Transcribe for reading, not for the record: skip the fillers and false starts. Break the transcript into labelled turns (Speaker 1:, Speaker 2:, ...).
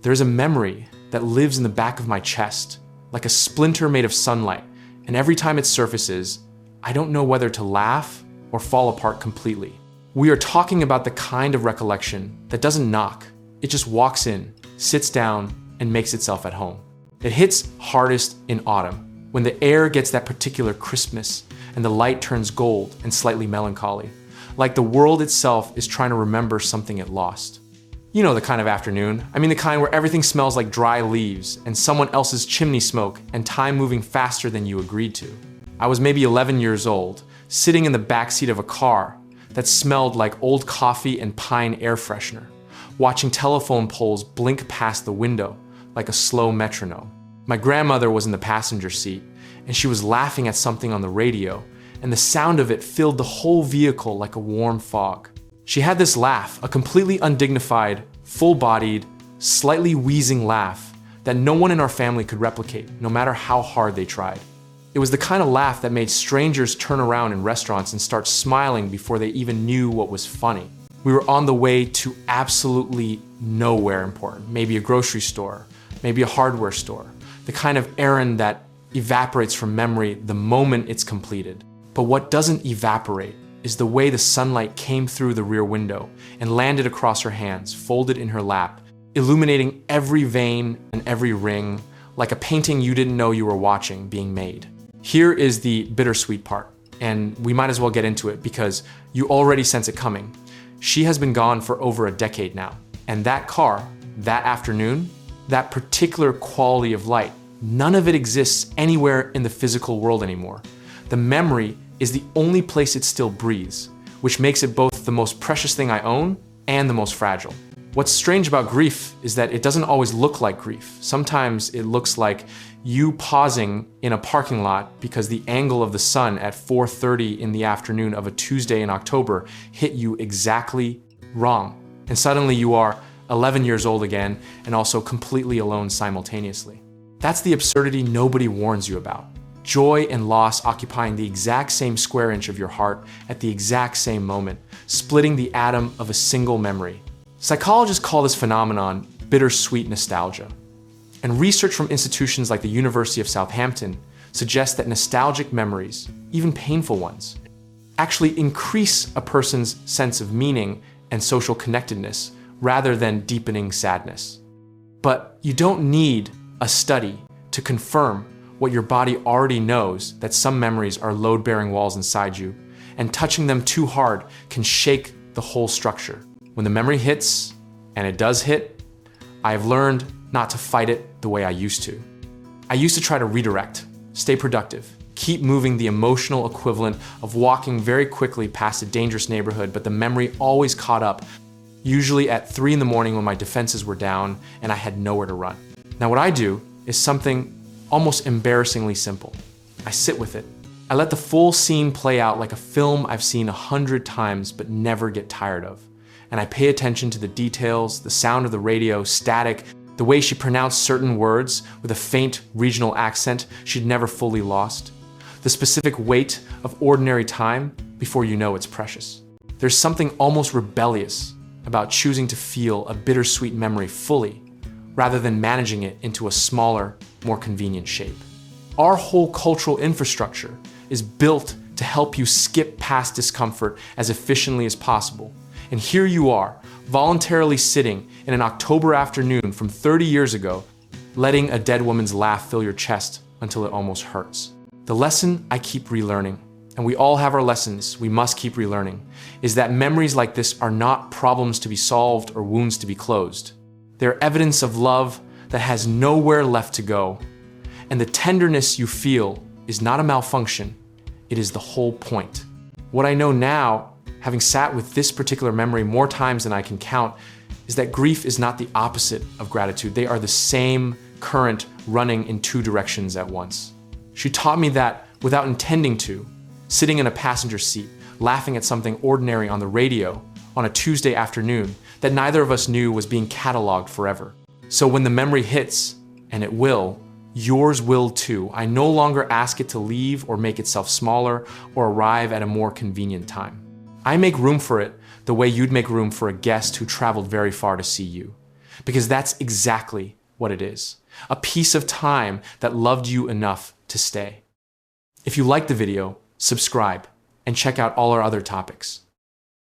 Speaker 1: There's a memory that lives in the back of my chest, like a splinter made of sunlight, and every time it surfaces, I don't know whether to laugh or fall apart completely. We are talking about the kind of recollection that doesn't knock. It just walks in, sits down, and makes itself at home. It hits hardest in autumn, when the air gets that particular crispness and the light turns gold and slightly melancholy, like the world itself is trying to remember something it lost. You know the kind of afternoon. I mean the kind where everything smells like dry leaves and someone else's chimney smoke and time moving faster than you agreed to. I was maybe 11 years old, sitting in the backseat of a car that smelled like old coffee and pine air freshener, watching telephone poles blink past the window like a slow metronome. My grandmother was in the passenger seat, and she was laughing at something on the radio, and the sound of it filled the whole vehicle like a warm fog. She had this laugh, a completely undignified, full-bodied, slightly wheezing laugh that no one in our family could replicate, no matter how hard they tried. It was the kind of laugh that made strangers turn around in restaurants and start smiling before they even knew what was funny. We were on the way to absolutely nowhere important, maybe a grocery store, maybe a hardware store, the kind of errand that evaporates from memory the moment it's completed. But what doesn't evaporate is the way the sunlight came through the rear window and landed across her hands, folded in her lap, illuminating every vein and every ring, like a painting you didn't know you were watching being made. Here is the bittersweet part, and we might as well get into it because you already sense it coming. She has been gone for over a decade now, and that car, that afternoon, that particular quality of light, none of it exists anywhere in the physical world anymore. The memory is the only place it still breathes, which makes it both the most precious thing I own and the most fragile. What's strange about grief is that it doesn't always look like grief. Sometimes it looks like you pausing in a parking lot because the angle of the sun at 4:30 in the afternoon of a Tuesday in October hit you exactly wrong. And suddenly you are 11 years old again and also completely alone simultaneously. That's the absurdity nobody warns you about. Joy and loss occupying the exact same square inch of your heart at the exact same moment, splitting the atom of a single memory. Psychologists call this phenomenon bittersweet nostalgia. And research from institutions like the University of Southampton suggests that nostalgic memories, even painful ones, actually increase a person's sense of meaning and social connectedness rather than deepening sadness. But you don't need a study to confirm what your body already knows, that some memories are load-bearing walls inside you, and touching them too hard can shake the whole structure. When the memory hits, and it does hit, I have learned not to fight it the way I used to. I used to try to redirect, stay productive, keep moving the emotional equivalent of walking very quickly past a dangerous neighborhood, but the memory always caught up, usually at 3 in the morning when my defenses were down and I had nowhere to run. Now what I do is something almost embarrassingly simple. I sit with it. I let the full scene play out like a film I've seen 100 times but never get tired of. And I pay attention to the details, the sound of the radio, static, the way she pronounced certain words with a faint regional accent she'd never fully lost, the specific weight of ordinary time before you know it's precious. There's something almost rebellious about choosing to feel a bittersweet memory fully, rather than managing it into a smaller, more convenient shape. Our whole cultural infrastructure is built to help you skip past discomfort as efficiently as possible. And here you are, voluntarily sitting in an October afternoon from 30 years ago, letting a dead woman's laugh fill your chest until it almost hurts. The lesson I keep relearning, and we all have our lessons we must keep relearning, is that memories like this are not problems to be solved or wounds to be closed. They're evidence of love that has nowhere left to go. And the tenderness you feel is not a malfunction, it is the whole point. What I know now, having sat with this particular memory more times than I can count, is that grief is not the opposite of gratitude. They are the same current running in two directions at once. She taught me that without intending to, sitting in a passenger seat, laughing at something ordinary on the radio on a Tuesday afternoon that neither of us knew was being cataloged forever. So when the memory hits, and it will, yours will too. I no longer ask it to leave or make itself smaller or arrive at a more convenient time. I make room for it the way you'd make room for a guest who traveled very far to see you. because that's exactly what it is. A piece of time that loved you enough to stay. If you liked the video, subscribe and check out all our other topics.